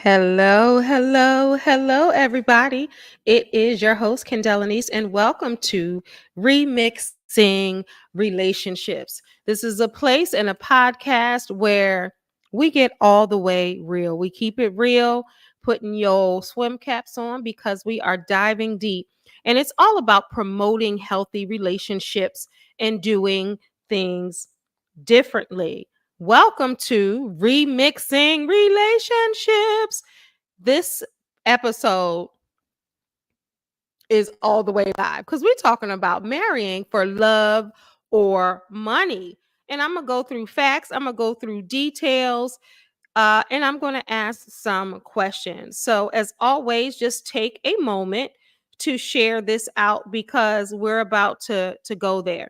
Hello, hello, hello, everybody. It is your host, Kendall Anise, and welcome to Remixing Relationships. This is a place and a podcast where we get all the way real. We keep it real, putting your swim caps on because we are diving deep. And it's all about promoting healthy relationships and doing things differently. Welcome to Remixing Relationships. This episode is all the way live because we're talking about marrying for love or money. And I'm going to go through facts, I'm going to go through details, and I'm going to ask some questions. So, as always, just take a moment to share this out because we're about to go there.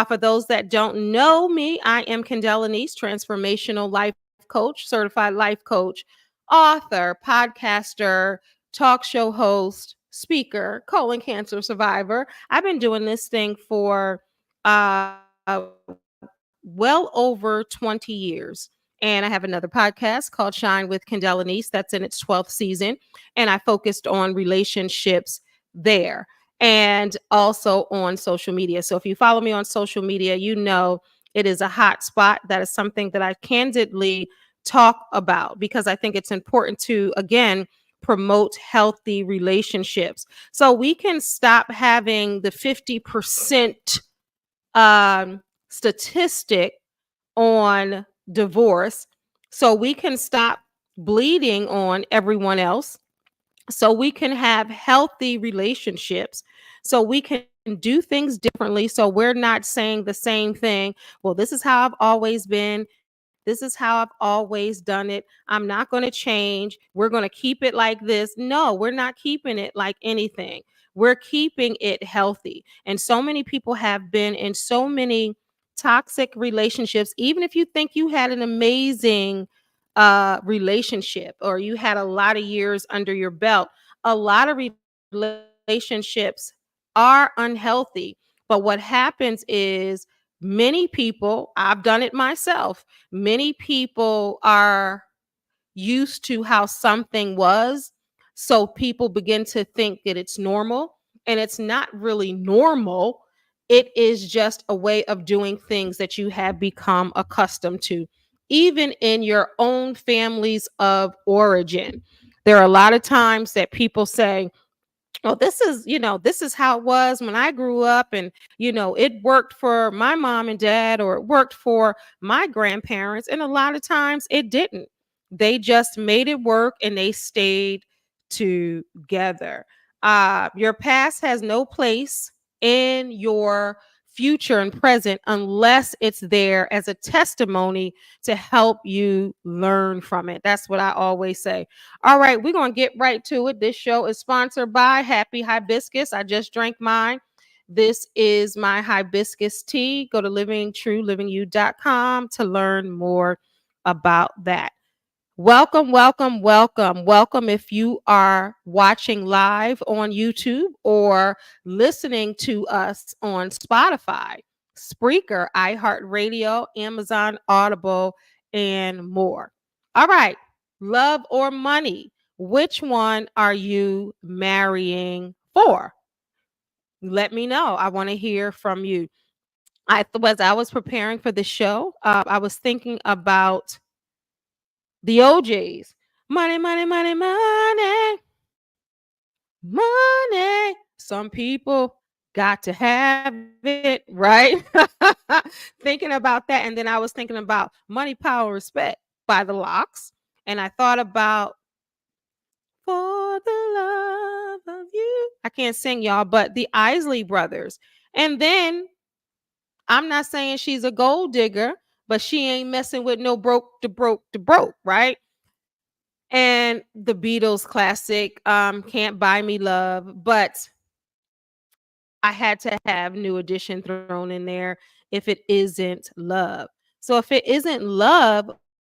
For those that don't know me, I am Kendall Anise, transformational life coach, certified life coach, author, podcaster, talk show host, speaker, colon cancer survivor. I've been doing this thing for uh, well over 20 years. And I have another podcast called Shine with Kendall Anise that's in its 12th season. And I focused on relationships there and also on social media. So if you follow me on social media, you know it is a hot spot. That is something that I candidly talk about because I think it's important to, again, promote healthy relationships. So we can stop having the 50% statistic on divorce so we can stop bleeding on everyone else, so we can have healthy relationships, so we can do things differently, so we're not saying the same thing. Well, this is how I've always been. This is how I've always done it. I'm not going to change. We're going to keep it like this. No, we're not keeping it like anything. We're keeping it healthy. And so many people have been in so many toxic relationships. Even if you think you had an amazing relationship or you had a lot of years under your belt, a lot of relationships are unhealthy. But what happens is many people, I've done it myself, many people are used to how something was. So people begin to think that it's normal, and it's not really normal. It is just a way of doing things that you have become accustomed to, even in your own families of origin. There are a lot of times that people say, oh, this is how it was when I grew up. And, it worked for my mom and dad, or it worked for my grandparents. And a lot of times it didn't. They just made it work and they stayed together. Your past has no place in your future and present unless it's there as a testimony to help you learn from it. That's what I always say. All right, we're going to get right to it. This show is sponsored by Happy Hibiscus. I just drank mine. This is my hibiscus tea. Go to livingtruelivingyou.com to learn more about that. Welcome, welcome, welcome, welcome. If you are watching live on YouTube or listening to us on Spotify, Spreaker, iHeartRadio, Amazon Audible, and more. All right, love or money? Which one are you marrying for? Let me know. I want to hear from you. As I was preparing for the show, I was thinking about the OJs. Money, money, money, money, money. Some people got to have it, right? Thinking about that. And then I was thinking about Money, Power, Respect by the Locks. And I thought about For the Love of You. I can't sing, y'all, but the Isley Brothers. And then I'm not saying she's a gold digger, but she ain't messing with no broke, right? And the Beatles classic, Can't Buy Me Love. But I had to have New Edition thrown in there if it isn't love. So if it isn't love,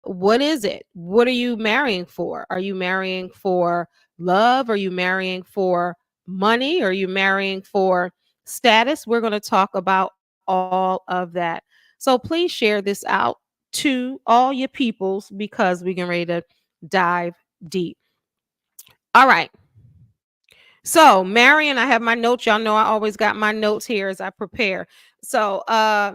what is it? What are you marrying for? Are you marrying for love? Are you marrying for money? Are you marrying for status? We're going to talk about all of that. So please share this out to all your peoples because we're getting ready to dive deep. All right. So, marrying, I have my notes. Y'all know I always got my notes here as I prepare. So,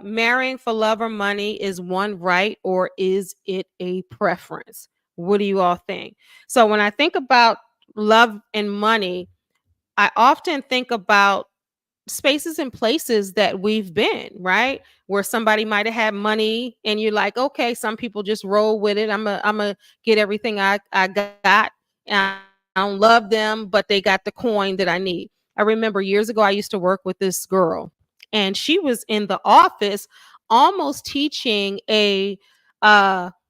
marrying for love or money is one right or is it a preference? What do you all think? So, when I think about love and money, I often think about spaces and places that we've been, right? Where somebody might have had money and you're like, okay, some people just roll with it. I'm a get everything I got. And I don't love them, but they got the coin that I need. I remember years ago I used to work with this girl and she was in the office almost teaching a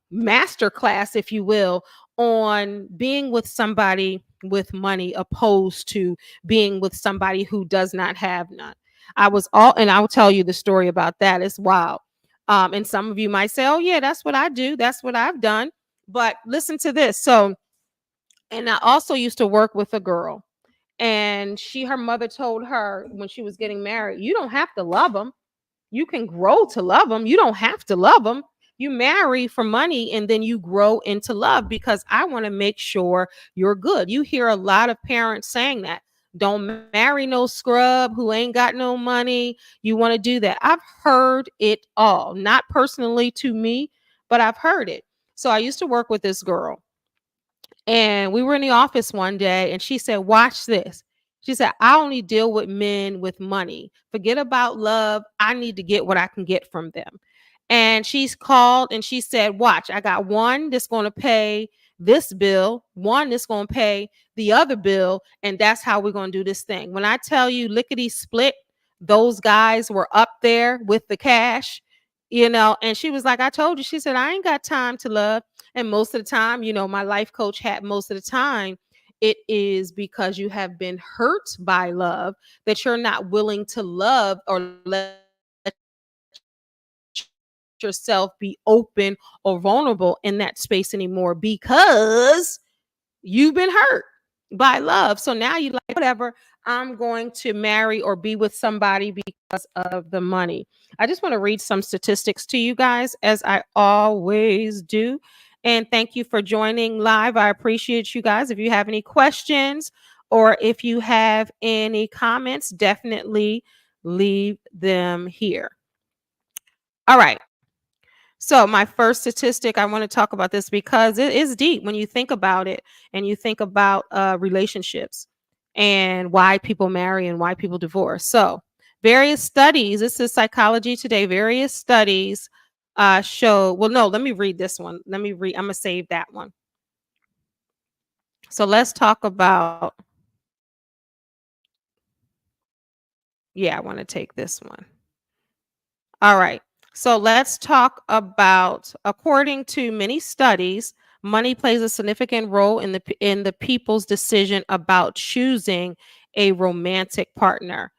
master class, if you will, on being with somebody with money opposed to being with somebody who does not have none. I was all, and I'll tell you the story about that. It's wild. And some of you might say, oh, yeah, that's what I do. That's what I've done. But listen to this. So, and I also used to work with a girl, and her mother told her when she was getting married, you don't have to love them. You can grow to love them. You don't have to love them. You marry for money and then you grow into love because I want to make sure you're good. You hear a lot of parents saying that. Don't marry no scrub who ain't got no money. You want to do that. I've heard it all, not personally to me, but I've heard it. So I used to work with this girl and we were in the office one day and she said, watch this. She said, I only deal with men with money. Forget about love. I need to get what I can get from them. And she's called and she said, watch, I got one that's going to pay this bill, one that's going to pay the other bill. And that's how we're going to do this thing. When I tell you lickety split, those guys were up there with the cash, and she was like, I told you, she said, I ain't got time to love. And most of the time, my life coach had most of the time, it is because you have been hurt by love that you're not willing to love or let yourself be open or vulnerable in that space anymore because you've been hurt by love. So now you like, whatever, I'm going to marry or be with somebody because of the money. I just want to read some statistics to you guys, as I always do. And thank you for joining live. I appreciate you guys. If you have any questions or if you have any comments, definitely leave them here. All right. So, my first statistic, I want to talk about this because it is deep when you think about it and you think about relationships and why people marry and why people divorce. So, various studies, this is Psychology Today, various studies show, well, no, let me read this one. I'm going to save that one. So, let's talk about, yeah, I want to take this one. All right. So let's talk about, according to many studies, money plays a significant role in the people's decision about choosing a romantic partner.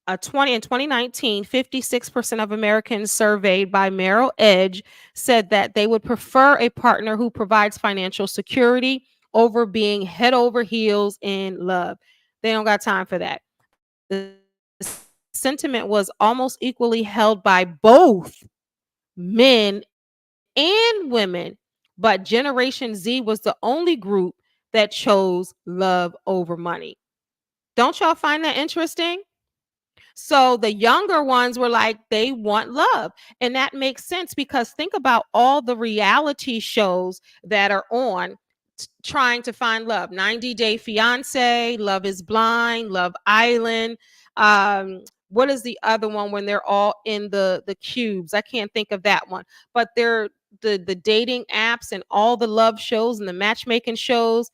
2019, 56% of Americans surveyed by Merrill Edge said that they would prefer a partner who provides financial security over being head over heels in love. They don't got time for that. The sentiment was almost equally held by both men and women, but Generation Z was the only group that chose love over money. Don't y'all find that interesting? So the younger ones were like, they want love. And that makes sense because think about all the reality shows that are on trying to find love. 90 Day Fiance, Love is Blind, Love Island. What is the other one when they're all in the cubes? I can't think of that one. But they're the dating apps and all the love shows and the matchmaking shows.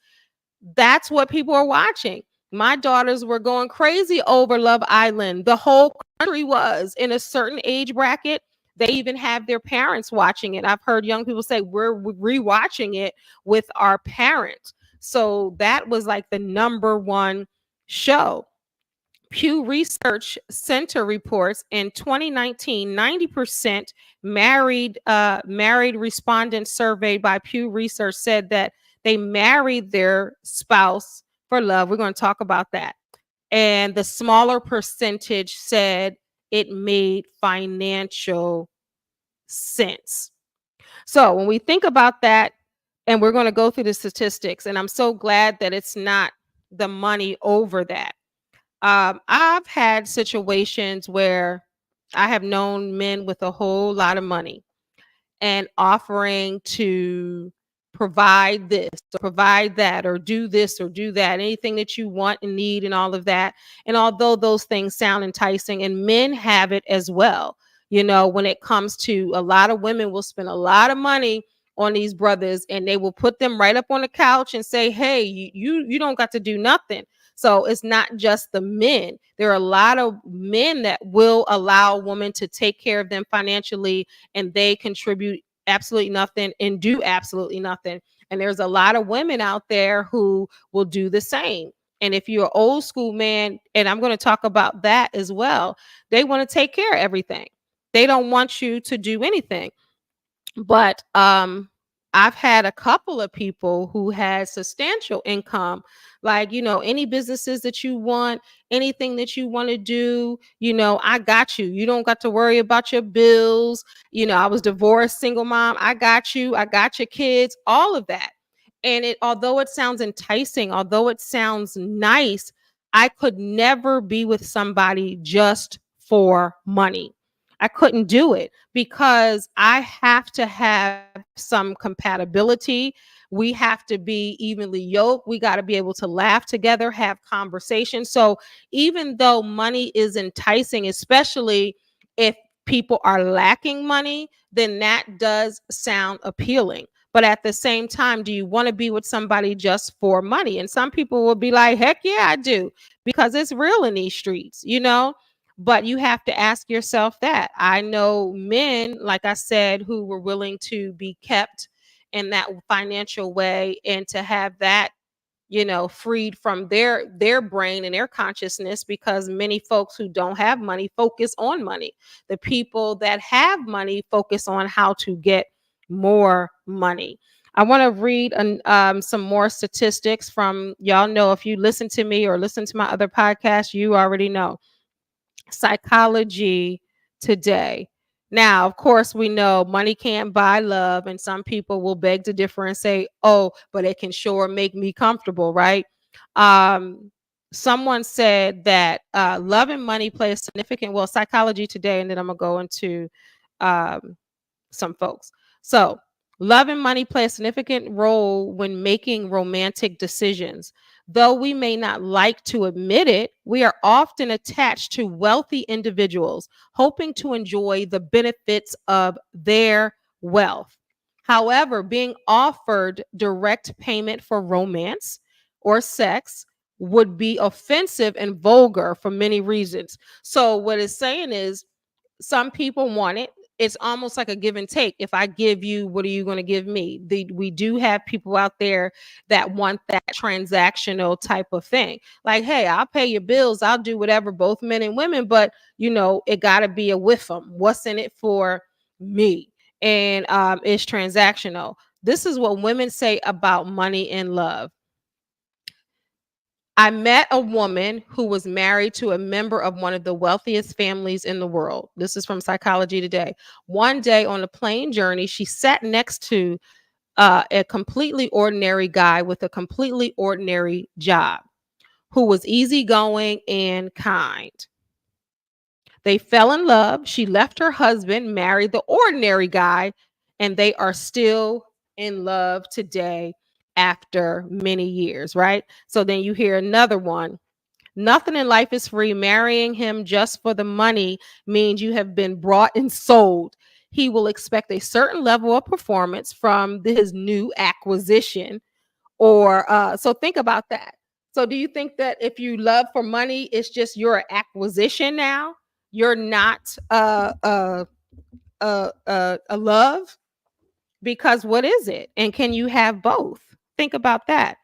That's what people are watching. My daughters were going crazy over Love Island. The whole country was in a certain age bracket. They even have their parents watching it. I've heard young people say we're rewatching it with our parents. So that was like the number one show. Pew Research Center reports in 2019, 90% married respondents surveyed by Pew Research said that they married their spouse for love. We're going to talk about that. And the smaller percentage said it made financial sense. So when we think about that, And we're going to go through the statistics. And I'm so glad that it's not the money over that. I've had situations where I have known men with a whole lot of money and offering to provide this or provide that or do this or do that, anything that you want and need and all of that. And although those things sound enticing, and men have it as well, when it comes to, a lot of women will spend a lot of money on these brothers, and they will put them right up on the couch and say, hey, you don't got to do nothing. So it's not just the men. There are a lot of men that will allow a woman to take care of them financially, and they contribute absolutely nothing and do absolutely nothing. And there's a lot of women out there who will do the same. And if you're an old school man, and I'm going to talk about that as well, they want to take care of everything. They don't want you to do anything. But I've had a couple of people who had substantial income, like, any businesses that you want, anything that you want to do, I got you. You don't got to worry about your bills. I was divorced, single mom. I got you. I got your kids, all of that. And although it sounds enticing, although it sounds nice, I could never be with somebody just for money. I couldn't do it because I have to have some compatibility. We have to be evenly yoked. We got to be able to laugh together, have conversations. So even though money is enticing, especially if people are lacking money, then that does sound appealing. But at the same time, do you want to be with somebody just for money? And some people will be like, heck yeah, I do, because it's real in these streets. But you have to ask yourself that. I know men, like I said, who were willing to be kept in that financial way, and to have that, freed from their brain and their consciousness, because many folks who don't have money focus on money. The people that have money focus on how to get more money. I want to read some more statistics from, y'all know, if you listen to me or listen to my other podcasts, you already know. Psychology Today. Now, of course, we know money can't buy love, and some people will beg to differ and say, "Oh, but it can sure make me comfortable," right? Someone said that love and money play a significant. Well, Psychology Today, and then I'm gonna go into um, some folks. So, love and money play a significant role when making romantic decisions. Though we may not like to admit it, we are often attached to wealthy individuals, hoping to enjoy the benefits of their wealth. However, being offered direct payment for romance or sex would be offensive and vulgar for many reasons. So, what it's saying is, some people want it. It's almost like a give and take. If I give you, what are you going to give me? We do have people out there that want that transactional type of thing. Like, hey, I'll pay your bills. I'll do whatever, both men and women, but it got to be a with them. What's in it for me? And it's transactional. This is what women say about money and love. I met a woman who was married to a member of one of the wealthiest families in the world. This is from Psychology Today. One day on a plane journey, she sat next to a completely ordinary guy with a completely ordinary job, who was easygoing and kind. They fell in love. She left her husband, married the ordinary guy, and they are still in love today after many years, right? So then you hear another one. Nothing in life is free. Marrying him just for the money means you have been brought and sold. He will expect a certain level of performance from his new acquisition. Or so think about that. So do you think that if you love for money, it's just your acquisition now? You're not a love? Because what is it? And can you have both? Think about that.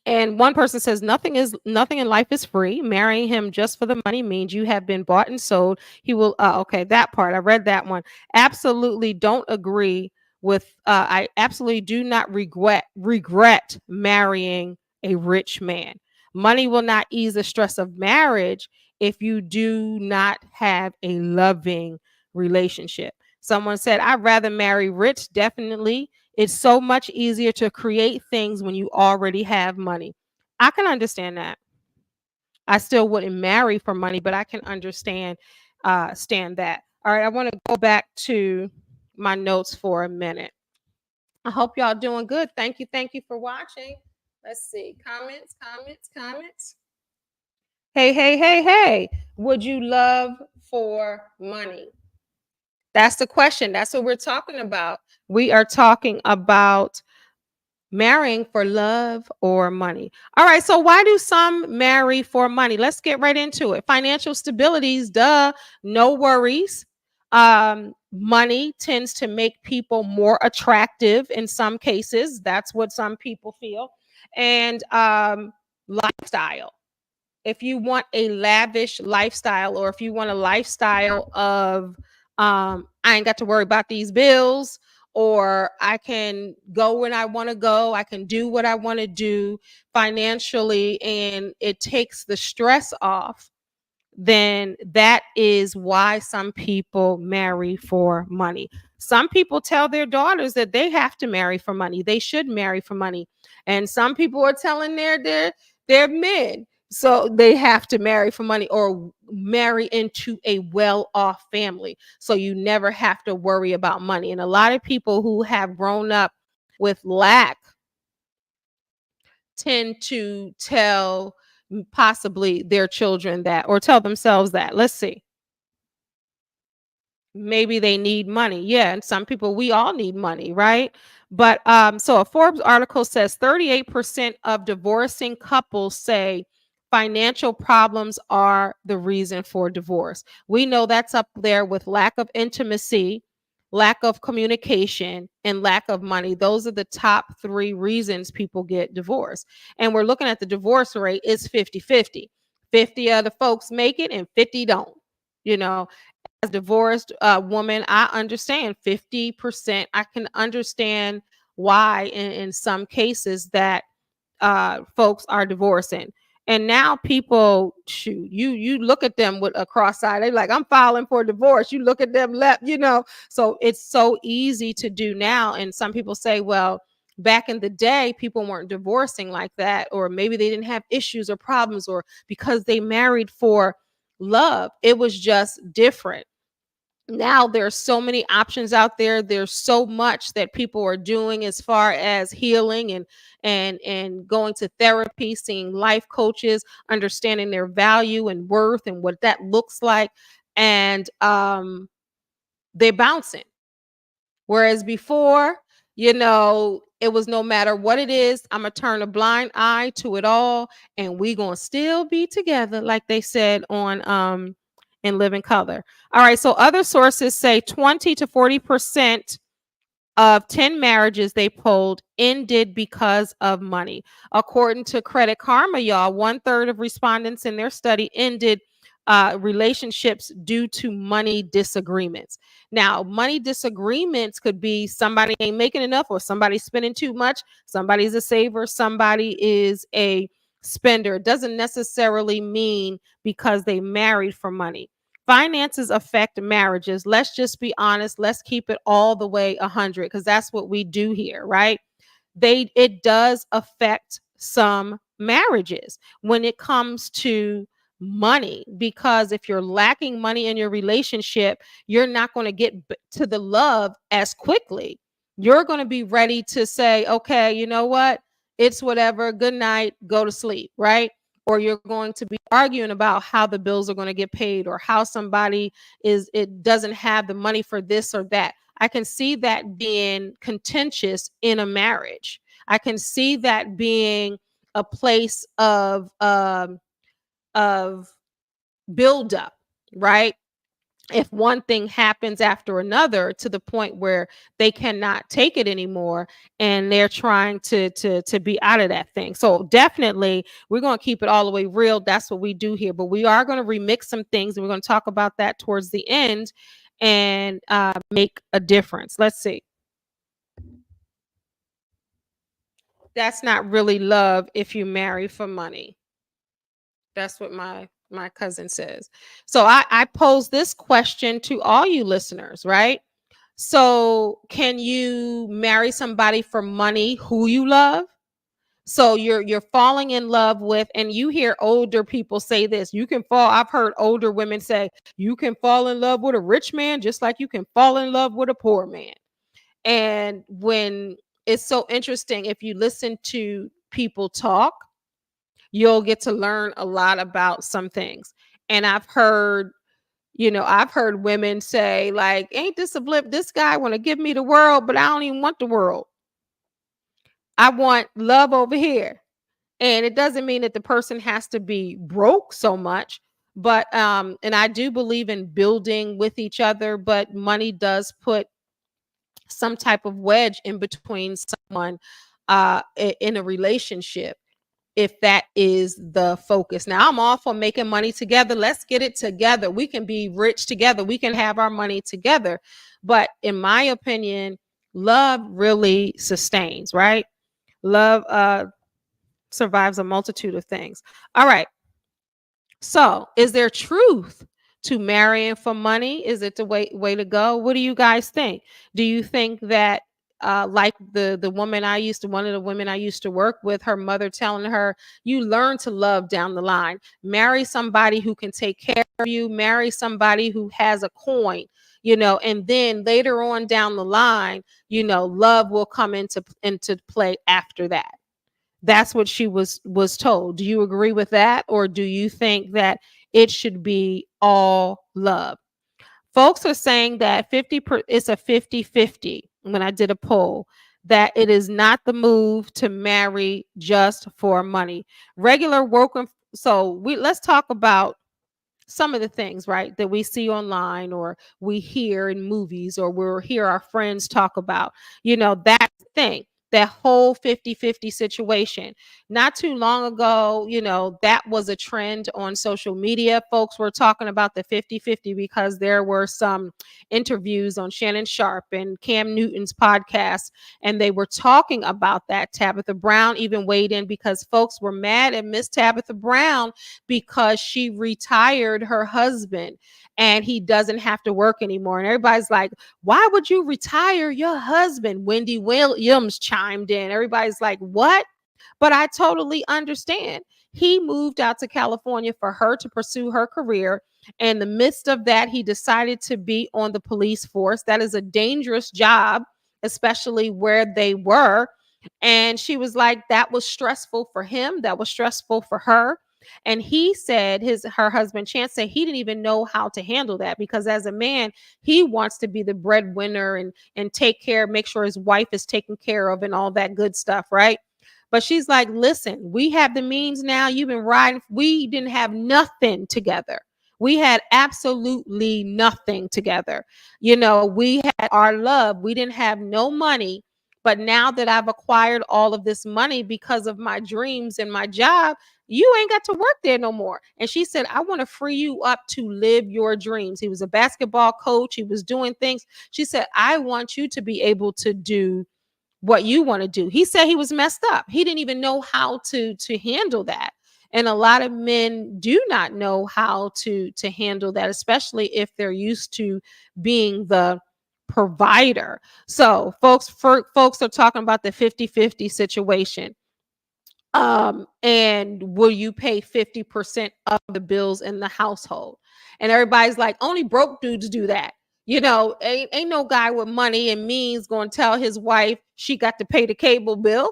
And one person says nothing in life is free. Marrying him just for the money means you have been bought and sold. He will okay, that part. I read that one. Absolutely don't agree with I absolutely do not regret marrying a rich man. Money will not ease the stress of marriage if you do not have a loving relationship. Someone said, I'd rather marry rich, definitely. It's so much easier to create things when you already have money. I can understand that. I still wouldn't marry for money, but I can stand that. All right, I want to go back to my notes for a minute. I hope y'all doing good. Thank you for watching. Let's see. Comments, comments, comments. Hey. Would you love for money? That's the question. That's what we're talking about. We are talking about marrying for love or money. All right. So why do some marry for money? Let's get right into it. Financial stabilities, duh, no worries. Money tends to make people more attractive in some cases. That's what some people feel. And lifestyle. If you want a lavish lifestyle, or if you want a lifestyle of I ain't got to worry about these bills, or I can go when I want to go, I can do what I want to do financially, and it takes the stress off, then that is why some people marry for money. Some people tell their daughters that they have to marry for money. They should marry for money. And some people are telling their men so they have to marry for money, or marry into a well-off family. So you never have to worry about money. And a lot of people who have grown up with lack tend to tell possibly their children that, or tell themselves that. Let's see. Maybe they need money. Yeah, and some people, we all need money, right? But so a Forbes article says 38% of divorcing couples say financial problems are the reason for divorce. We know that's up there with lack of intimacy, lack of communication, and lack of money. Those are the top 3 reasons people get divorced. And we're looking at the divorce rate is 50-50. 50 of the folks make it and 50 don't. You know, as divorced woman, I understand 50%. I can understand why in some cases that folks are divorcing. And now people, shoot, you look at them with a cross eye. They're like, I'm filing for divorce. You look at them left. So it's so easy to do now. And some people say, well, back in the day, people weren't divorcing like that, or maybe they didn't have issues or problems, or because they married for love. It was just different. Now there's so many options out there. There's so much that people are doing as far as healing and going to therapy, seeing life coaches, understanding their value and worth and what that looks like. And they're bouncing. Whereas before, it was no matter what it is, I'm gonna turn a blind eye to it all, and we gonna still be together, like they said on in Living Color. All right, so other sources say 20 to 40% of 10 marriages they polled ended because of money. According to Credit Karma, y'all, 1/3 of respondents in their study ended relationships due to money disagreements. Now, money disagreements could be somebody ain't making enough, or somebody's spending too much, somebody's a saver, somebody is a spender. It doesn't necessarily mean because they married for money. Finances affect marriages. Let's just be honest. Let's keep it all the way 100, because that's what we do here, right? It does affect some marriages when it comes to money, because if you're lacking money in your relationship, you're not going to get to the love as quickly. You're going to be ready to say, okay, you know what? It's whatever. Good night. Go to sleep, right? Or you're going to be arguing about how the bills are going to get paid, or how somebody it doesn't have the money for this or that. I can see that being contentious in a marriage. I can see that being a place of buildup, right? If one thing happens after another to the point where they cannot take it anymore, and they're trying to be out of that thing. So definitely we're going to keep it all the way real. That's what we do here. But we are going to remix some things, and we're going to talk about that towards the end, and make a difference. Let's see. That's not really love if you marry for money. That's what my cousin says. So I pose this question to all you listeners, right? So, can you marry somebody for money who you love? So you're falling in love with, and you hear older people say this. You can fall. I've heard older women say you can fall in love with a rich man just like you can fall in love with a poor man. And when it's so interesting, if you listen to people talk, you'll get to learn a lot about some things. And I've heard women say, like, ain't this a blip? This guy want to give me the world, but I don't even want the world. I want love over here. And it doesn't mean that the person has to be broke so much, but and I do believe in building with each other, but money does put some type of wedge in between someone in a relationship, if that is the focus. Now, I'm all for making money together. Let's get it together. We can be rich together. We can have our money together. But in my opinion, love really sustains, right? Love survives a multitude of things. All right. So, is there truth to marrying for money? Is it the way to go? What do you guys think? Do you think that like the woman I used to one of the women I used to work with, her mother telling her, you learn to love down the line. Marry somebody who can take care of you, marry somebody who has a coin, and then later on down the line, love will come into play after that. That's what she was told. Do you agree with that, or do you think that it should be all love? Folks are saying that it's a 50-50 when I did a poll, that it is not the move to marry just for money. Regular working. So let's talk about some of the things, right, that we see online or we hear in movies or we'll hear our friends talk about, that thing, that whole 50-50 situation. Not too long ago, that was a trend on social media. Folks were talking about the 50-50 because there were some interviews on Shannon Sharp and Cam Newton's podcast, and they were talking about that. Tabitha Brown even weighed in because folks were mad at Miss Tabitha Brown because she retired her husband and he doesn't have to work anymore. And everybody's like, why would you retire your husband? Wendy Williams chimed in. Everybody's like, what? But I totally understand. He moved out to California for her to pursue her career. In the midst of that, he decided to be on the police force. That is a dangerous job, especially where they were. And she was like, that was stressful for him. That was stressful for her. And he said, her husband Chance said he didn't even know how to handle that, because as a man, he wants to be the breadwinner and take care, make sure his wife is taken care of and all that good stuff, right? But she's like, listen, we have the means now. You've been riding. We didn't have nothing together. We had absolutely nothing together. We had our love. We didn't have no money. But now that I've acquired all of this money because of my dreams and my job, you ain't got to work there no more. And she said, I want to free you up to live your dreams. He was a basketball coach. He was doing things. She said, I want you to be able to do what you want to do. He said he was messed up. He didn't even know how to handle that. And a lot of men do not know how to handle that, especially if they're used to being the provider. So folks are talking about the 50-50 situation. And will you pay 50% of the bills in the household? And everybody's like, only broke dudes do that. Ain't no guy with money and means going to tell his wife she got to pay the cable bill.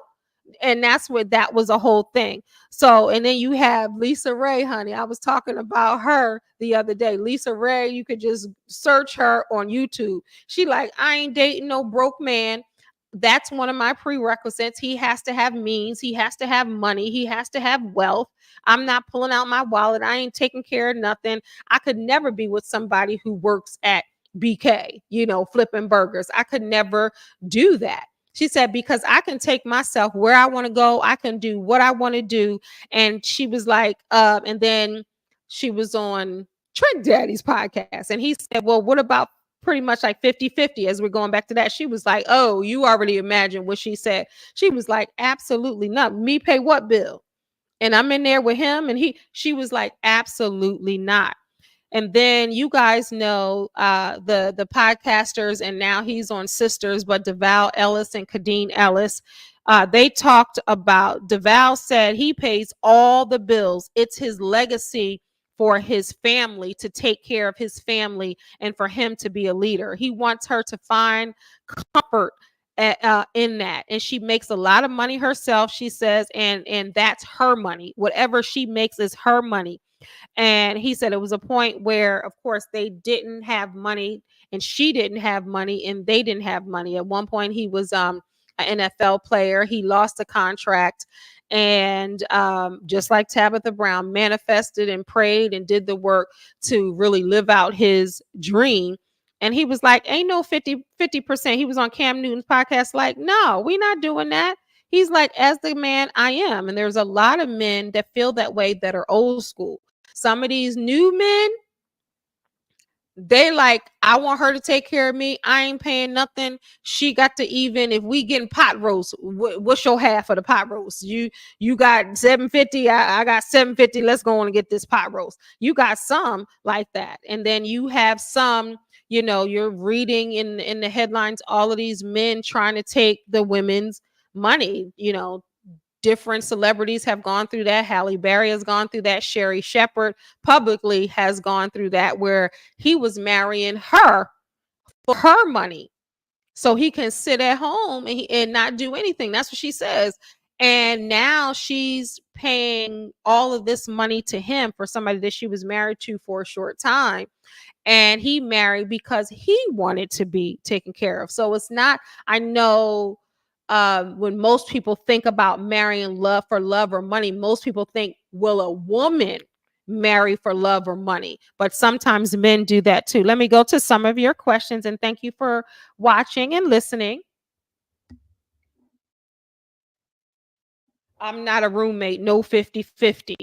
And that's what that was a whole thing. So, and then you have Lisa Ray, honey. I was talking about her the other day. Lisa Ray, you could just search her on YouTube. She like, I ain't dating no broke man. That's one of my prerequisites. He has to have means. He has to have money. He has to have wealth. I'm not pulling out my wallet. I ain't taking care of nothing. I could never be with somebody who works at BK, flipping burgers. I could never do that. She said, because I can take myself where I want to go. I can do what I want to do. And she was like, and then she was on Trent Daddy's podcast. And he said, well, what about pretty much like 50-50 as we're going back to that? She was like, oh, you already imagine what she said. She was like, absolutely not. Me pay what bill? And I'm in there with him. And she was like, absolutely not. And then you guys know the podcasters, and now he's on Sisters, but Deval Ellis and Kadeen Ellis. They talked about, Deval said he pays all the bills. It's his legacy for his family, to take care of his family and for him to be a leader. He wants her to find comfort in that, and she makes a lot of money herself, she says, and that's her money. Whatever she makes is her money. And he said it was a point where, of course, they didn't have money, and she didn't have money, and they didn't have money. At one point, he was an NFL player. He lost a contract, and just like Tabitha Brown, manifested and prayed and did the work to really live out his dream. And he was like, ain't no 50%. He was on Cam Newton's podcast, like, no, we're not doing that. He's like, as the man I am. And there's a lot of men that feel that way that are old school. Some of these new men, they like, I want her to take care of me. I ain't paying nothing. She got to, even if we getting pot roast, what's your half of the pot roast? You got 750. I got 750. Let's go on and get this pot roast. You got some like that, and then you have some. You're reading in the headlines, all of these men trying to take the women's money. Different celebrities have gone through that. Halle Berry has gone through that. Sherry Shepherd publicly has gone through that, where he was marrying her for her money so he can sit at home and not do anything. That's what she says. And now she's paying all of this money to him for somebody that she was married to for a short time. And he married because he wanted to be taken care of. So it's not, I know, when most people think about marrying love for love or money, most people think, will a woman marry for love or money? But sometimes men do that too. Let me go to some of your questions, and thank you for watching and listening. I'm not a roommate, no 50-50.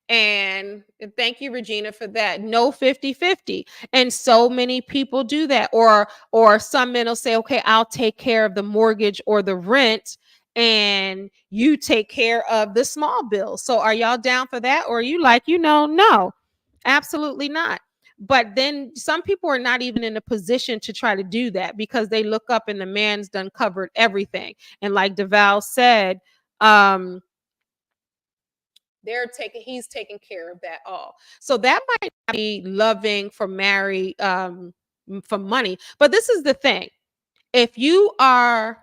And thank you, Regina, for that. No 50-50. And so many people do that. Or some men will say, okay, I'll take care of the mortgage or the rent, and you take care of the small bills. So are y'all down for that? Or are you like, no, absolutely not. But then some people are not even in a position to try to do that, because they look up and the man's done covered everything. And like Deval said, he's taking care of that all. So that might not be loving for marry for money. But this is the thing. If you are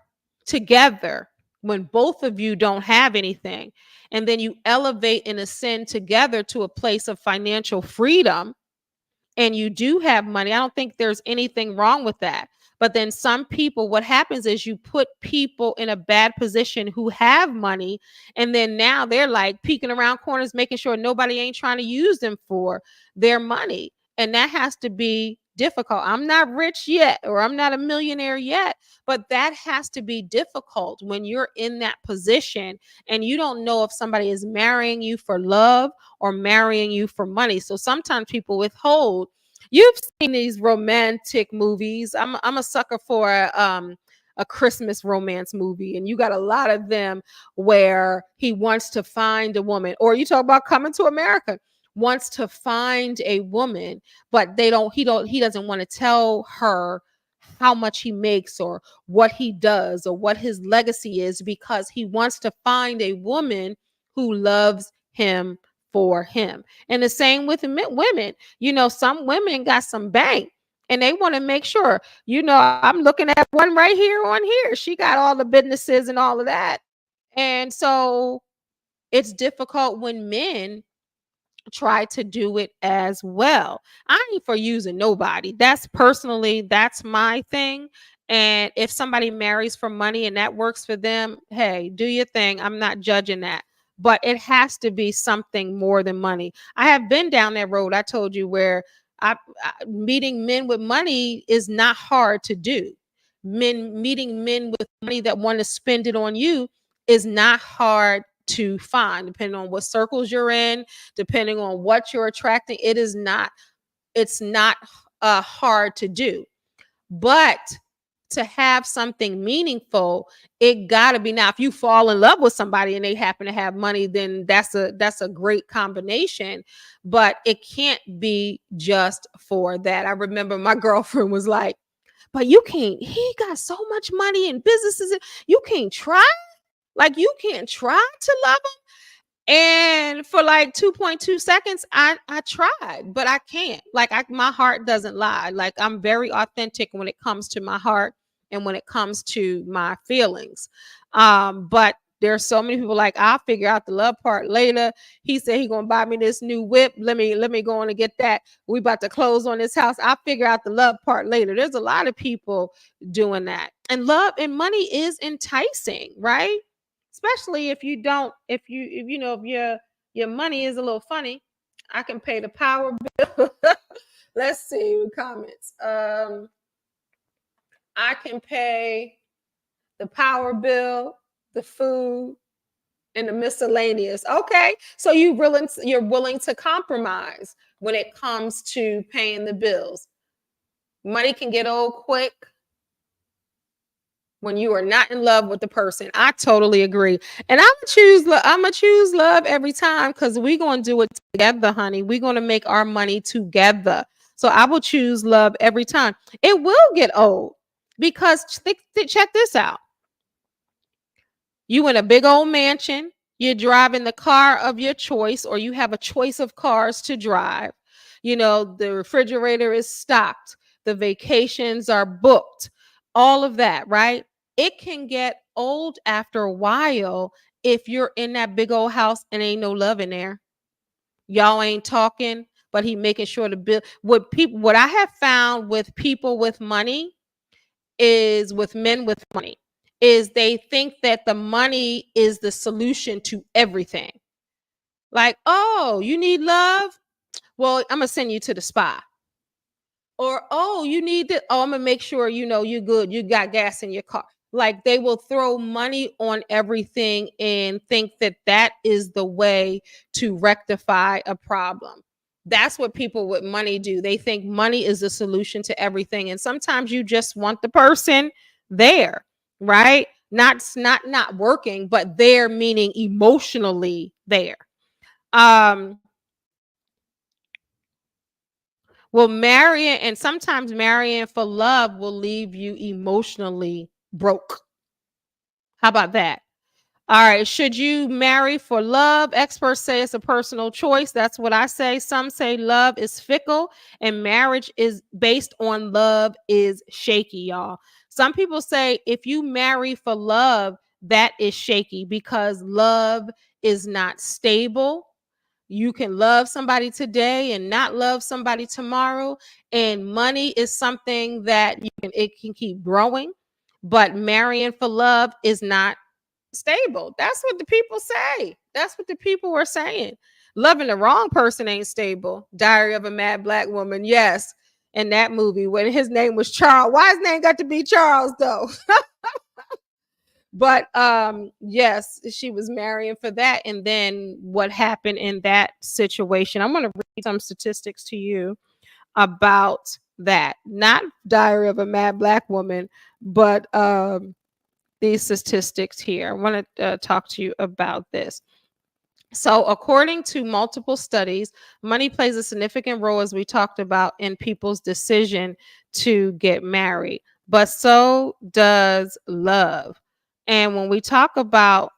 together when both of you don't have anything, and then you elevate and ascend together to a place of financial freedom, and you do have money, I don't think there's anything wrong with that. But then some people, what happens is you put people in a bad position who have money, and then now they're like peeking around corners, making sure nobody ain't trying to use them for their money. And that has to be difficult. I'm not rich yet, or I'm not a millionaire yet, but that has to be difficult when you're in that position and you don't know if somebody is marrying you for love or marrying you for money. So sometimes people withhold. You've seen these romantic movies. I'm a sucker for a Christmas romance movie, and you got a lot of them where he wants to find a woman, or you talk about Coming to America, wants to find a woman, but he doesn't want to tell her how much he makes or what he does or what his legacy is, because he wants to find a woman who loves him for him. And the same with women. Some women got some bank, and they want to make sure, I'm looking at one right here on here. She got all the businesses and all of that. And so it's difficult when men try to do it as well. I ain't for using nobody. That's my thing. And if somebody marries for money and that works for them, hey, do your thing. I'm not judging that. But it has to be something more than money. I have been down that road, I told you, where meeting men with money is not hard to do. Meeting men with money that want to spend it on you is not hard to find, depending on what circles you're in, depending on what you're attracting. It's not hard to do. But to have something meaningful, it got to be. Now, if you fall in love with somebody and they happen to have money, then that's a great combination, but it can't be just for that. I remember my girlfriend was like, but you can't, he got so much money and businesses, you can't try, like you can't try to love him. And for like 2.2 seconds, I tried, but I can't. Like my heart doesn't lie. Like I'm very authentic when it comes to my heart and when it comes to my feelings. But there's so many people like, I'll figure out the love part later. He said he gonna buy me this new whip. Let me go on and get that. We about to close on this house. I'll figure out the love part later. There's a lot of people doing that. And love and money is enticing, right? Especially if you don't, if you know, if your money is a little funny. I can pay the power bill. Let's see comments. I can pay the power bill, the food, and the miscellaneous. Okay, so you're willing to compromise when it comes to paying the bills. Money can get old quick when you are not in love with the person. I totally agree. And I'm gonna choose love every time, because we're gonna do it together, honey. We're gonna make our money together. So I will choose love every time. It will get old because check this out. You in a big old mansion, you're driving the car of your choice, or you have a choice of cars to drive. You know, the refrigerator is stocked, the vacations are booked, all of that, right? It can get old after a while if you're in that big old house and ain't no love in there. Y'all ain't talking, but he making sure to build what I have found with people with money, is with men with money, is they think that the money is the solution to everything. Like, oh, you need love? Well, I'm gonna send you to the spa. Or, oh, you need it. Oh, I'm gonna make sure you know you're good. You got gas in your car. Like they will throw money on everything and think that that is the way to rectify a problem. That's what people with money do. They think money is the solution to everything. And sometimes you just want the person there, right? Not working, but there meaning emotionally there. Um, well, marrying, and sometimes marrying for love will leave you emotionally broke. How about that? All right. Should you marry for love? Experts say it's a personal choice. That's what I say. Some say love is fickle and marriage is based on love is shaky, y'all. Some people say if you marry for love, that is shaky because love is not stable. You can love somebody today and not love somebody tomorrow. And money is something that it can keep growing. But marrying for love is not stable. That's what the people say. That's what the people were saying. Loving the wrong person ain't stable. Diary of a Mad Black Woman. Yes. In that movie, when his name was Charles. Why his name got to be Charles though? But yes, she was marrying for that. And then what happened in that situation? I'm going to read some statistics to you about that. Not Diary of a Mad Black Woman, but these statistics here. I want to talk to you about this. So, according to multiple studies, money plays a significant role, as we talked about, in people's decision to get married, but so does love. And when we talk about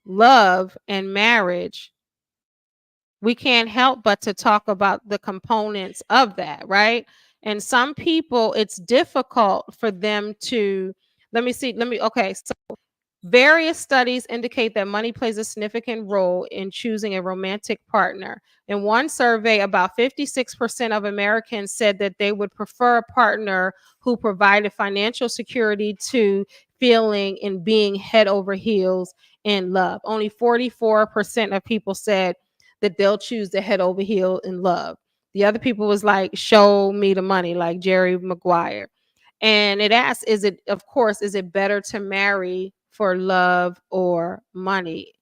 love and marriage, we can't help but to talk about the components of that, right? And some people, it's difficult for them to, okay. So various studies indicate that money plays a significant role in choosing a romantic partner. In one survey, about 56% of Americans said that they would prefer a partner who provided financial security to feeling and being head over heels in love. Only 44% of people said that they'll choose the head over heel in love. The other people was like, show me the money, like Jerry Maguire. And it asks, is it better to marry for love or money?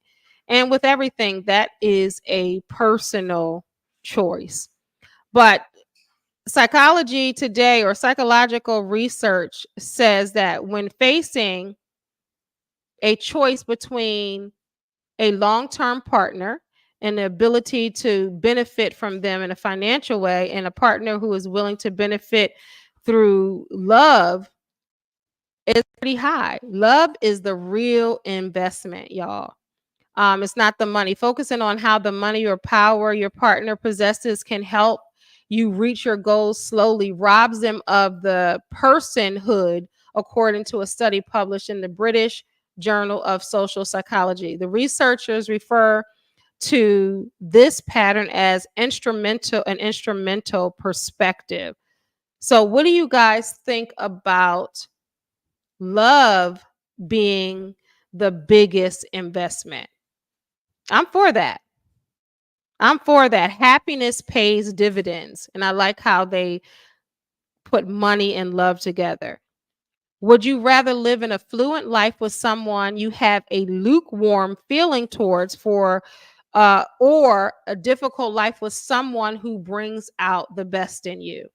And with everything, that is a personal choice. But Psychology today, or psychological research, says that when facing a choice between a long-term partner and the ability to benefit from them in a financial way, and a partner who is willing to benefit through love, is pretty high. Love is the real investment, y'all. It's not the money. Focusing on how the money or power your partner possesses can help you reach your goals slowly robs them of the personhood, according to a study published in the British Journal of Social Psychology. The researchers refer to this pattern as instrumental perspective. So, what do you guys think about love being the biggest investment? I'm for that. I'm for that. Happiness pays dividends. And I like how they put money and love together. Would you rather live an affluent life with someone you have a lukewarm feeling towards, or a difficult life with someone who brings out the best in you?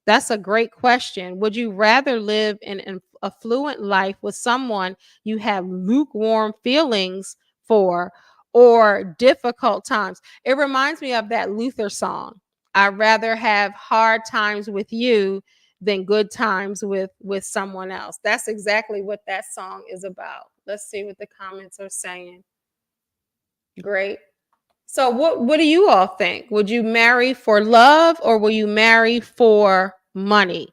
That's a great question. Would you rather live in an affluent life with someone you have lukewarm feelings for, or difficult times? It reminds me of that Luther song. I'd rather have hard times with you than good times with someone else. That's exactly what that song is about. Let's see what the comments are saying. Great. So what do you all think? Would you marry for love, or will you marry for money?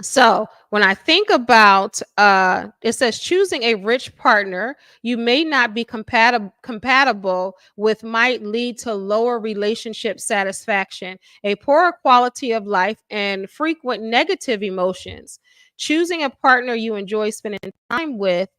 So when I think about, it says choosing a rich partner you may not be compatible with might lead to lower relationship satisfaction, a poorer quality of life, and frequent negative emotions. Choosing a partner you enjoy spending time with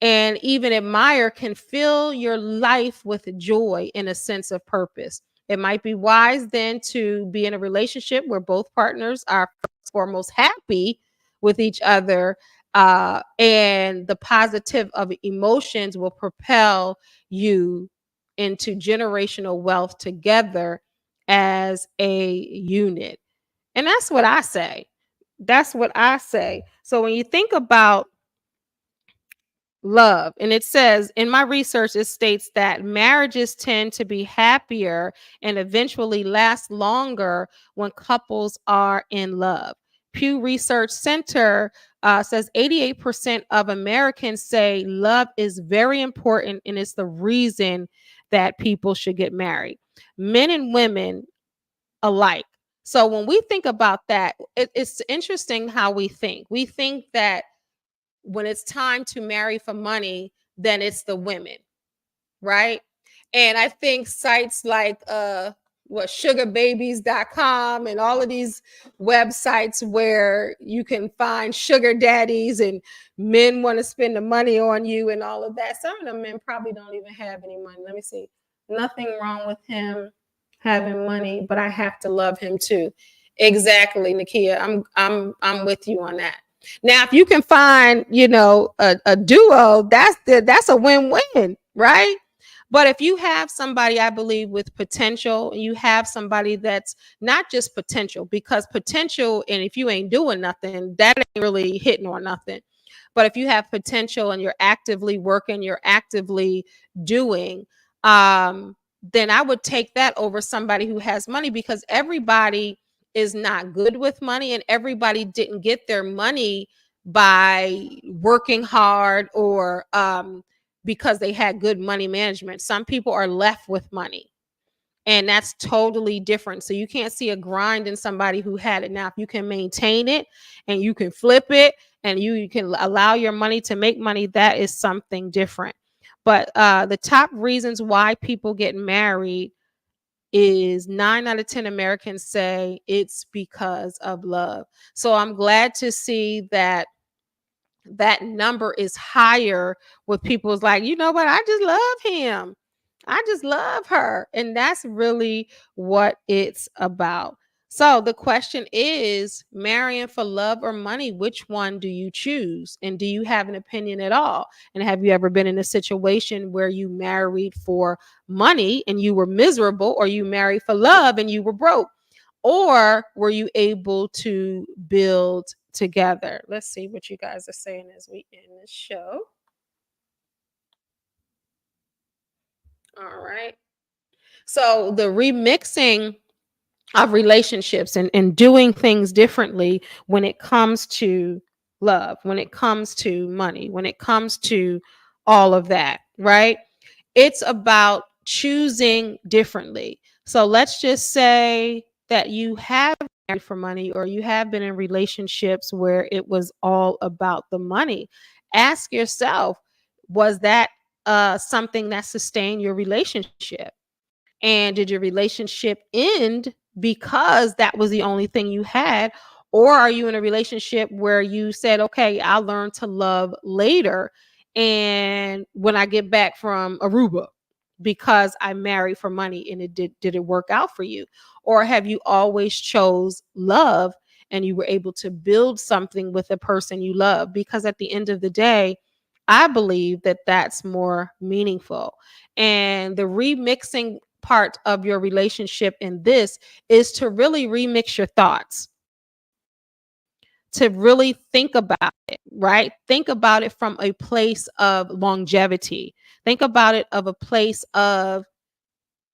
and even admire can fill your life with joy and a sense of purpose. It might be wise then to be in a relationship where both partners are foremost happy with each other, and the positive of emotions will propel you into generational wealth together as a unit. And that's what I say. That's what I say. So when you think about love, and it says in my research, it states that marriages tend to be happier and eventually last longer when couples are in love. Pew Research Center says 88% of Americans say love is very important and it's the reason that people should get married, men and women alike. So when we think about that, it's interesting how we think. We think that when it's time to marry for money, then it's the women, right? And I think sites like sugarbabies.com and all of these websites where you can find sugar daddies and men want to spend the money on you and all of that. Some of the men probably don't even have any money. Let me see. Nothing wrong with him having money, but I have to love him too. Exactly, Nakia. I'm with you on that. Now, if you can find, a duo, that's a win-win, right? But if you have somebody, I believe, with potential, and you have somebody that's not just potential, because potential, and if you ain't doing nothing, that ain't really hitting or nothing. But if you have potential and you're actively working, you're actively doing, then I would take that over somebody who has money, because everybody is not good with money, and everybody didn't get their money by working hard, or because they had good money management. Some people are left with money, and that's totally different. So you can't see a grind in somebody who had it. Now, if you can maintain it and you can flip it and you can allow your money to make money, that is something different. But the top reasons why people get married is 9 out of 10 Americans say it's because of love. So I'm glad to see that that number is higher with people's like, you know what, I just love him. I just love her. And that's really what it's about. So the question is, marrying for love or money, which one do you choose? And do you have an opinion at all? And have you ever been in a situation where you married for money and you were miserable, or you married for love and you were broke? Or were you able to build together? Let's see what you guys are saying as we end this show. All right. So the remixing of relationships, and doing things differently when it comes to love, when it comes to money, when it comes to all of that, right? It's about choosing differently. So let's just say that you have married for money, or you have been in relationships where it was all about the money. Ask yourself, was that something that sustained your relationship? And did your relationship end because that was the only thing you had? Or are you in a relationship where you said, okay, I'll learn to love later, and when I get back from Aruba, because I married for money, and did it work out for you? Or have you always chose love, and you were able to build something with the person you love? Because at the end of the day, I believe that that's more meaningful. And the remixing part of your relationship in this is to really remix your thoughts, to really think about it, right? Think about it from a place of longevity. Think about it of a place of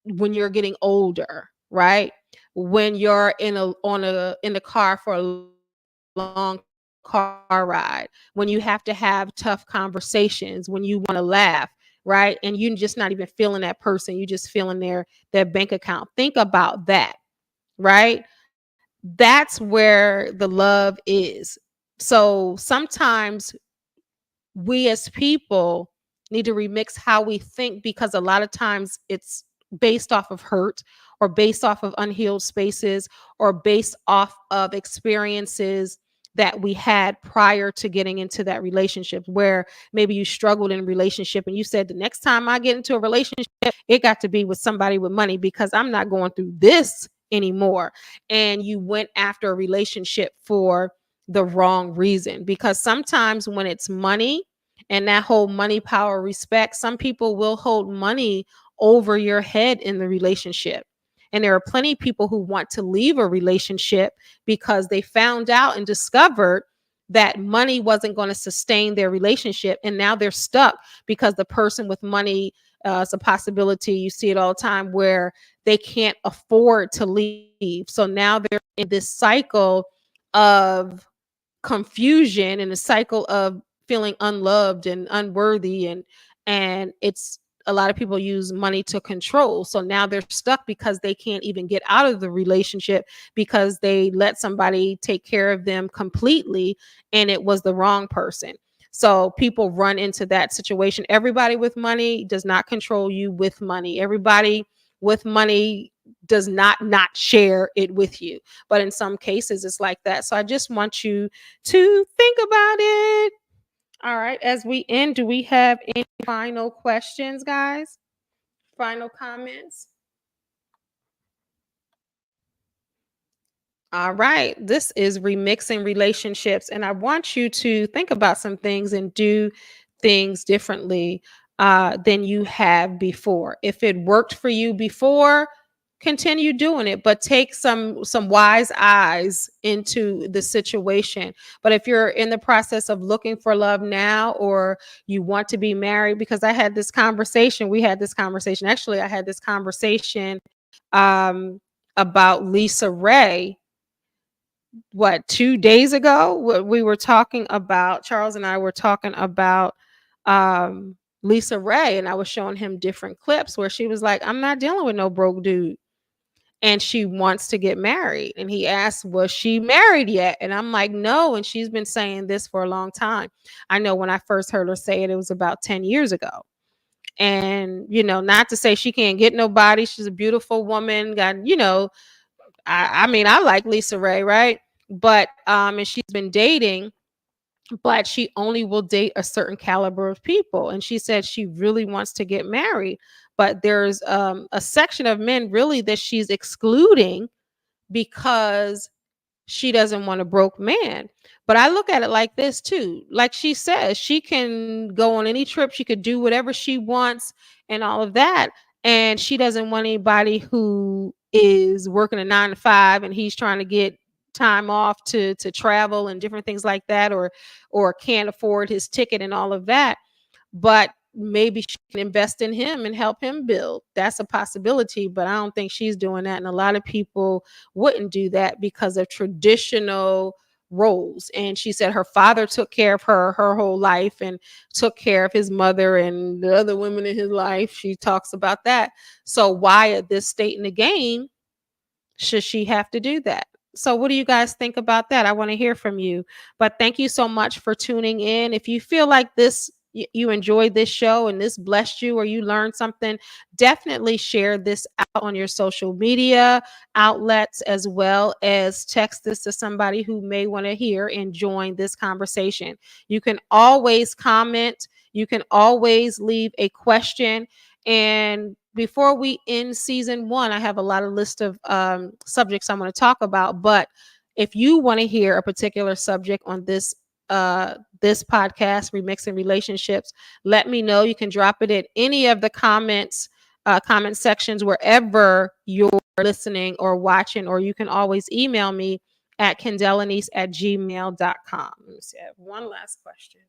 when you're getting older, right? When you're in the car for a long car ride, when you have to have tough conversations, when you want to laugh, right? And you're just not even feeling that person, you just feeling their bank account. Think about that, right? That's where the love is. So sometimes we as people need to remix how we think, because a lot of times it's based off of hurt, or based off of unhealed spaces, or based off of experiences that we had prior to getting into that relationship, where maybe you struggled in a relationship and you said, the next time I get into a relationship, it got to be with somebody with money, because I'm not going through this anymore. And you went after a relationship for the wrong reason, because sometimes when it's money, and that whole money, power, respect, some people will hold money over your head in the relationship. And there are plenty of people who want to leave a relationship because they found out and discovered that money wasn't going to sustain their relationship. And now they're stuck because the person with money, it's a possibility. You see it all the time where they can't afford to leave. So now they're in this cycle of confusion, and a cycle of feeling unloved and unworthy, and it's a lot of people use money to control. So now they're stuck because they can't even get out of the relationship, because they let somebody take care of them completely, and it was the wrong person. So people run into that situation. Everybody with money does not control you with money. Everybody with money does not share it with you. But in some cases, it's like that. So I just want you to think about it. All right. As we end, do we have any final questions, guys? Final comments? All right. This is remixing relationships. And I want you to think about some things and do things differently than you have before. If it worked for you before, continue doing it, but take some wise eyes into the situation. But if you're in the process of looking for love now, or you want to be married, because I had this conversation, we had this conversation. Actually, I had this conversation um about Lisa Ray, what, 2 days ago. We were talking about, Charles and I were talking about Lisa Ray, and I was showing him different clips where she was like, I'm not dealing with no broke dude, and she wants to get married. And he asked, was she married yet? And I'm like, no. And she's been saying this for a long time. I know when I first heard her say it, it was about 10 years ago. And not to say she can't get nobody, she's a beautiful woman, got, I mean, I like Lisa Ray, right? But and she's been dating, but she only will date a certain caliber of people. And she said she really wants to get married, but there's a section of men really that she's excluding because she doesn't want a broke man. But I look at it like this too. Like she says, she can go on any trip, she could do whatever she wants and all of that. And she doesn't want anybody who is working a 9 to 5 and he's trying to get time off to travel and different things like that, or can't afford his ticket and all of that. But maybe she can invest in him and help him build. That's a possibility, but I don't think she's doing that. And a lot of people wouldn't do that because of traditional roles. And she said her father took care of her whole life and took care of his mother and the other women in his life. She talks about that. So why at this state in the game should she have to do that? So, what do you guys think about that? I want to hear from you. But thank you so much for tuning in. If you feel like you enjoyed this show and this blessed you or you learned something, definitely share this out on your social media outlets, as well as text this to somebody who may want to hear and join this conversation. You can always comment, you can always leave a question. And before we end season 1, I have a lot of list of subjects I'm going to talk about. But if you want to hear a particular subject on this podcast, Remixing Relationships, let me know. You can drop it in any of the comment sections wherever you're listening or watching, or you can always email me at kendelanice@gmail.com. Let me see. I have one last question.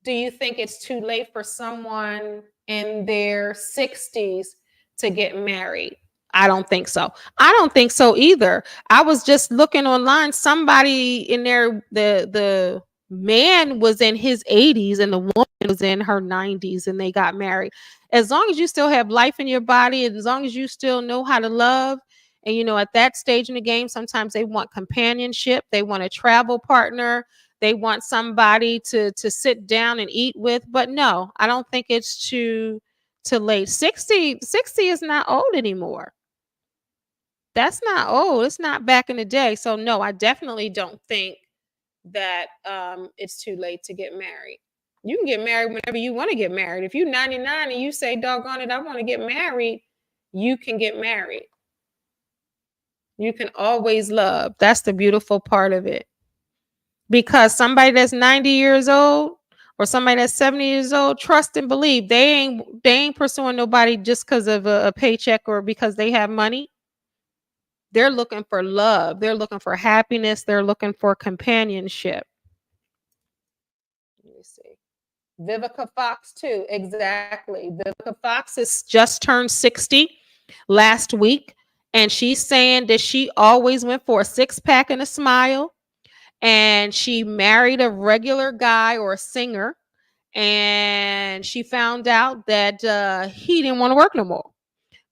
Do you think it's too late for someone in their 60s to get married? I don't think so. I don't think so either. I was just looking online. Somebody in there, the man was in his 80s and the woman was in her 90s and they got married. As long as you still have life in your body, as long as you still know how to love, and at that stage in the game, sometimes they want companionship, they want a travel partner, they want somebody to sit down and eat with. But no, I don't think it's too late. 60 is not old anymore. That's not old. It's not back in the day. So no, I definitely don't think that it's too late to get married. You can get married whenever you want to get married. If you're 99 and you say, doggone it, I want to get married, you can get married. You can always love. That's the beautiful part of it. Because somebody that's 90 years old or somebody that's 70 years old, trust and believe, they ain't pursuing nobody just because of a paycheck or because they have money. They're looking for love. They're looking for happiness. They're looking for companionship. Let me see. Vivica Fox too. Exactly. Vivica Fox has just turned 60 last week. And she's saying that she always went for a 6-pack and a smile. And she married a regular guy or a singer. And she found out that he didn't want to work no more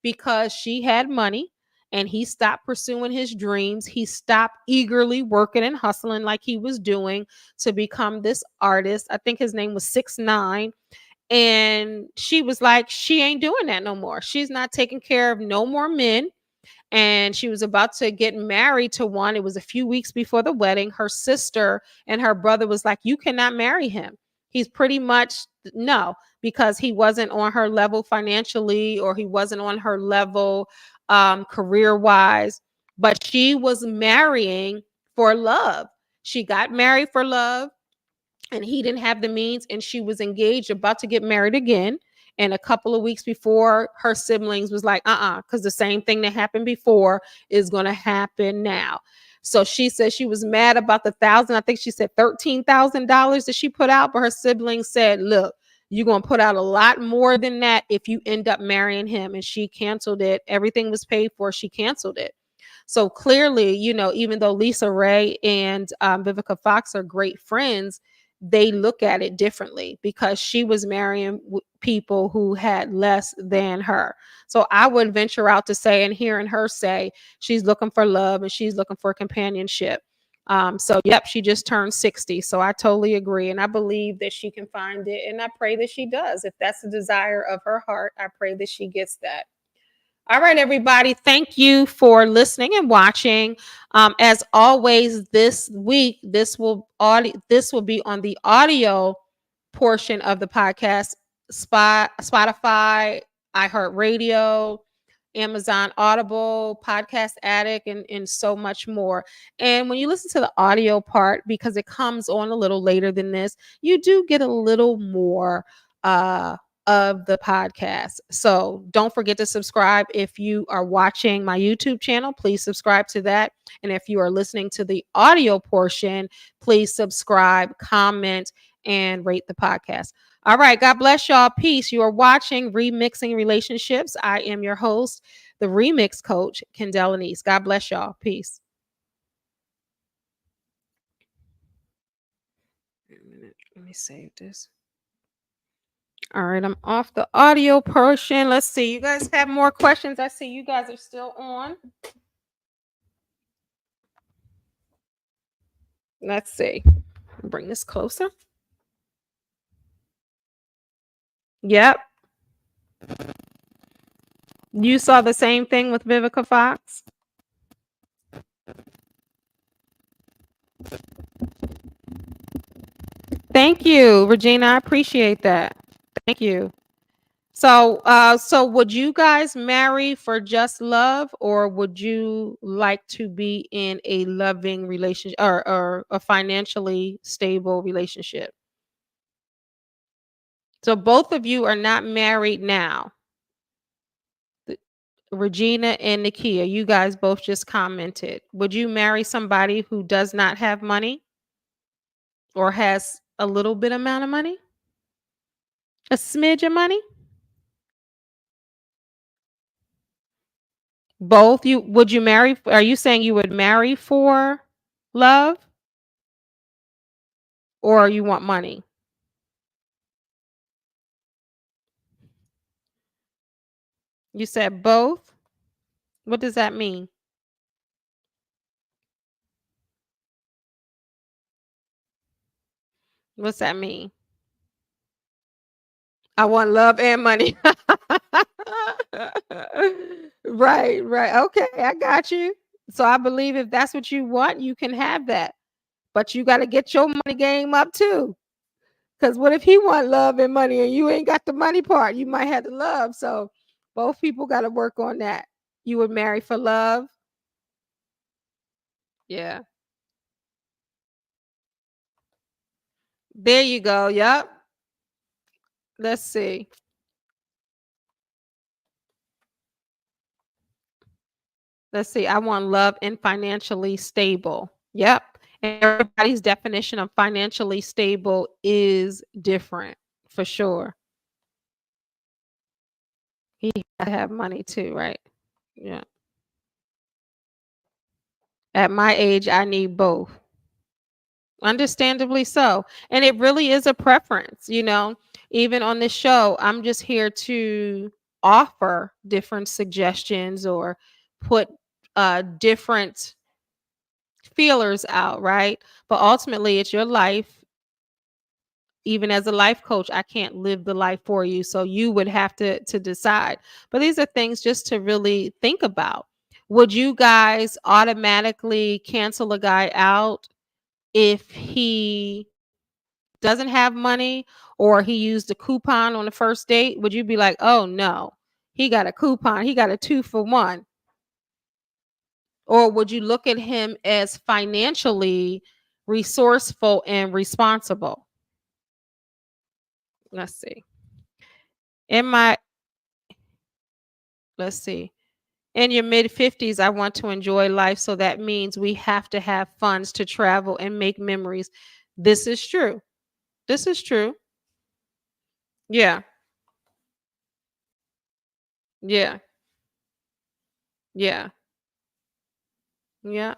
because she had money and he stopped pursuing his dreams. He stopped eagerly working and hustling like he was doing to become this artist. I think his name was 6ix9ine. And she was like, she ain't doing that no more. She's not taking care of no more men. And she was about to get married to one. It was a few weeks before the wedding. Her sister and her brother was like, you cannot marry him. He's pretty much no, because he wasn't on her level financially, or he wasn't on her level career wise. But she was marrying for love. She got married for love, and he didn't have the means, and she was engaged, about to get married again. And a couple of weeks before, her siblings was like, because the same thing that happened before is going to happen now. So she said she was mad about the thousand. I think she said $13,000 that she put out, but her siblings said, look, you're going to put out a lot more than that if you end up marrying him. And she canceled it. Everything was paid for. She canceled it. So clearly, even though Lisa Ray and Vivica Fox are great friends, they look at it differently because she was marrying people who had less than her. So I would venture out to say, and hearing her say, she's looking for love and she's looking for companionship. So yep, she just turned 60. So I totally agree. And I believe that she can find it. And I pray that she does. If that's the desire of her heart, I pray that she gets that. All right, everybody. Thank you for listening and watching. As always, this week, this will be on the audio portion of the podcast, Spotify, iHeartRadio, Amazon Audible, Podcast Addict, and so much more. And when you listen to the audio part, because it comes on a little later than this, you do get a little more of the podcast. So don't forget to subscribe. If you are watching my YouTube channel, please subscribe to that. And if you are listening to the audio portion, please subscribe, comment, and rate the podcast. All right. God bless y'all. Peace. You are watching Remixing Relationships. I am your host, the Remix Coach, Kendall Anise. God bless y'all. Peace. Wait a minute. Let me save this. All right. I'm off the audio portion. Let's see. You guys have more questions? I see you guys are still on. Let's see. Bring this closer. Yep. You saw the same thing with Vivica Fox? Thank you, Regina. I appreciate that. Thank you. So would you guys marry for just love, or would you like to be in a loving relationship, or a financially stable relationship? So both of you are not married now. Regina and Nakia, you guys both just commented. Would you marry somebody who does not have money or has a little bit amount of money? A smidge of money? Both? You would you marry? Are you saying you would marry for love, or you want money? You said both? What does that mean? What's that mean? I want love and money. Right, right. Okay, I got you. So I believe if that's what you want, you can have that. But you got to get your money game up too. Because what if he want love and money and you ain't got the money part? You might have the love. So both people got to work on that. You would marry for love? Yeah. There you go. Yep. Let's see. Let's see. I want love and financially stable. Yep. And everybody's definition of financially stable is different for sure. He got to have money too, right? Yeah. At my age, I need both. Understandably so. And it really is a preference, Even on this show, I'm just here to offer different suggestions or put different feelers out, right? But ultimately, it's your life. Even as a life coach, I can't live the life for you. So you would have to decide. But these are things just to really think about. Would you guys automatically cancel a guy out if he doesn't have money or he used a coupon on the first date? Would you be like, oh no, he got a coupon, he got a 2 for 1? Or would you look at him as financially resourceful and responsible? Let's see. In my let's see. In your mid 50s, I want to enjoy life. So that means we have to have funds to travel and make memories. This is true. This is true. Yeah. Yeah. Yeah. Yeah.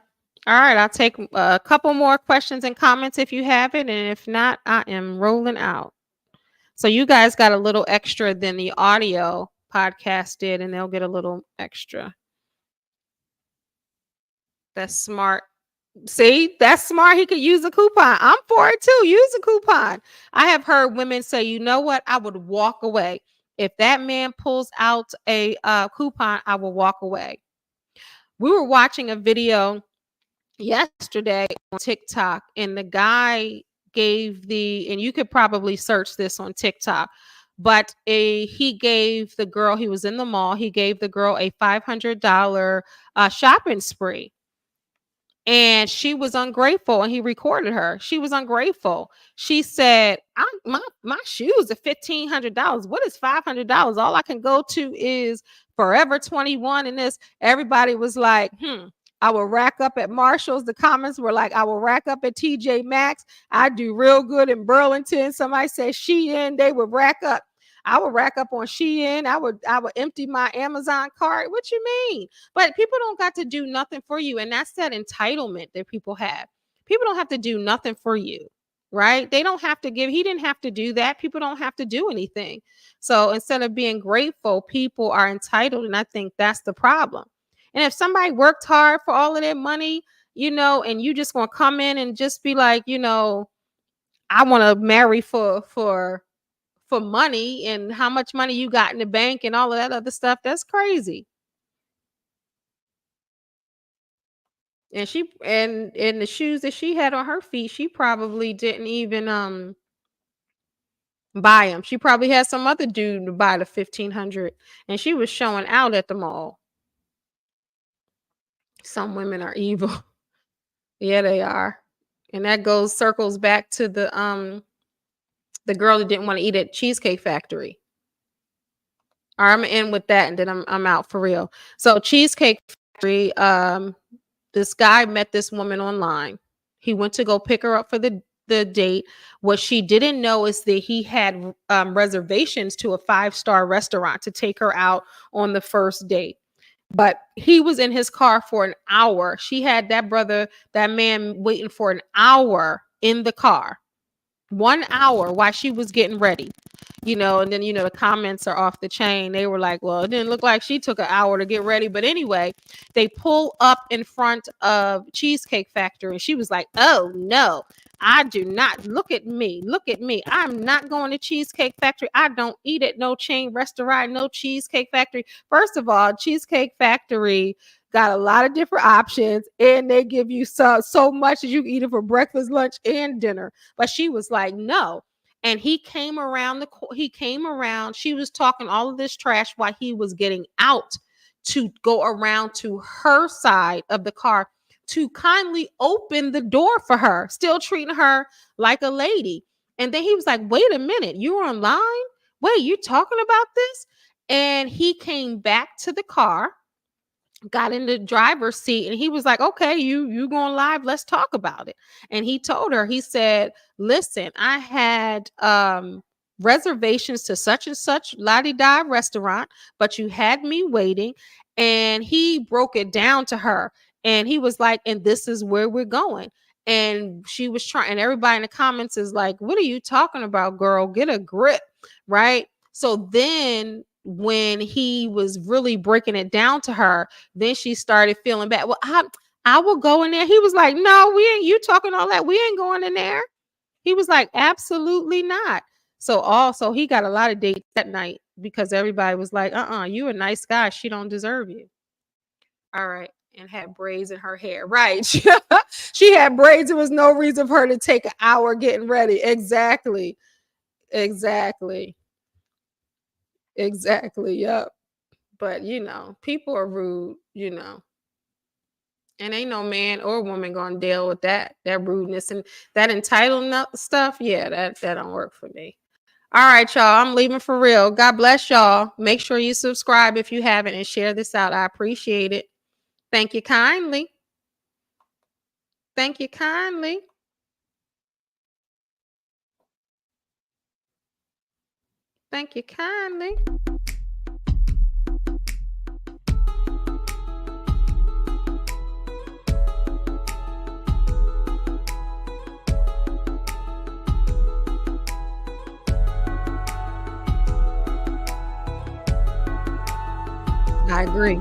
All right. I'll take a couple more questions and comments if you have it. And if not, I am rolling out. So you guys got a little extra than the audio podcast did, and they'll get a little extra. That's smart. See, that's smart. He could use a coupon. I'm for it too. Use a coupon. I have heard women say, you know what? I would walk away. If that man pulls out a coupon, I will walk away. We were watching a video yesterday on TikTok, and the guy gave and you could probably search this on TikTok, but he gave the girl, he was in the mall, he gave the girl a $500 shopping spree, and she was ungrateful, and he recorded her. She was ungrateful. She said, my shoes are $1,500. What is $500? All I can go to is Forever 21 and this. Everybody was like, I will rack up at Marshall's. The comments were like, I will rack up at TJ Maxx. I do real good in Burlington. Somebody said Shein. They would rack up. I would rack up on Shein. I would empty my Amazon cart. What you mean? But people don't got to do nothing for you. And that's that entitlement that people have. People don't have to do nothing for you, right? They don't have to give. He didn't have to do that. People don't have to do anything. So instead of being grateful, people are entitled. And I think that's the problem. And if somebody worked hard for all of their money, and you just gonna come in and just be like, I want to marry for money, and how much money you got in the bank and all of that other stuff, that's crazy. And and the shoes that she had on her feet, she probably didn't even buy them. She probably had some other dude to buy the 1,500, and she was showing out at the mall. Some women are evil. Yeah, they are. And that goes circles back to the girl that didn't want to eat at Cheesecake Factory. All right, I'm gonna end with that, and then I'm out for real. So Cheesecake Factory, this guy met this woman online. He went to go pick her up for the date. What she didn't know is that he had reservations to a 5-star restaurant to take her out on the first date. But he was in his car for an hour. She had that man waiting for an hour in the car. 1 hour while she was getting ready. And then, the comments are off the chain. They were like, well, it didn't look like she took an hour to get ready. But anyway, they pull up in front of Cheesecake Factory, and she was like, oh, no, I do not. Look at me. Look at me. I'm not going to Cheesecake Factory. I don't eat at no chain restaurant, no Cheesecake Factory. First of all, Cheesecake Factory got a lot of different options, and they give you so much that you can eat it for breakfast, lunch, and dinner. But she was like, no. And he came around she was talking all of this trash while he was getting out to go around to her side of the car to kindly open the door for her, still treating her like a lady. And then he was like, wait a minute, you were online? Wait, you talking about this? And he came back to the car, got in the driver's seat, and he was like, okay, you going live, let's talk about it. And he told her, he said, listen, I had reservations to such and such la-di-da restaurant, but you had me waiting. And he broke it down to her, and he was like, and this is where we're going. And she was trying, and everybody in the comments is like, what are you talking about, girl? Get a grip, right? So then when he was really breaking it down to her, then she started feeling bad. Well, I will go in there. He was like, no, we ain't, you talking all that, we ain't going in there. He was like, absolutely not. So also he got a lot of dates that night because everybody was like, you a nice guy, she don't deserve you. All right. And had braids in her hair. Right. She had braids. There was no reason for her to take an hour getting ready. Exactly. Yep. But people are rude, and ain't no man or woman gonna deal with that rudeness and that entitlement stuff. Yeah, that don't work for me. All right, y'all, I'm leaving for real. God bless y'all. Make sure you subscribe if you haven't, and share this out. I appreciate it. Thank you kindly. Thank you kindly. Thank you kindly. I agree.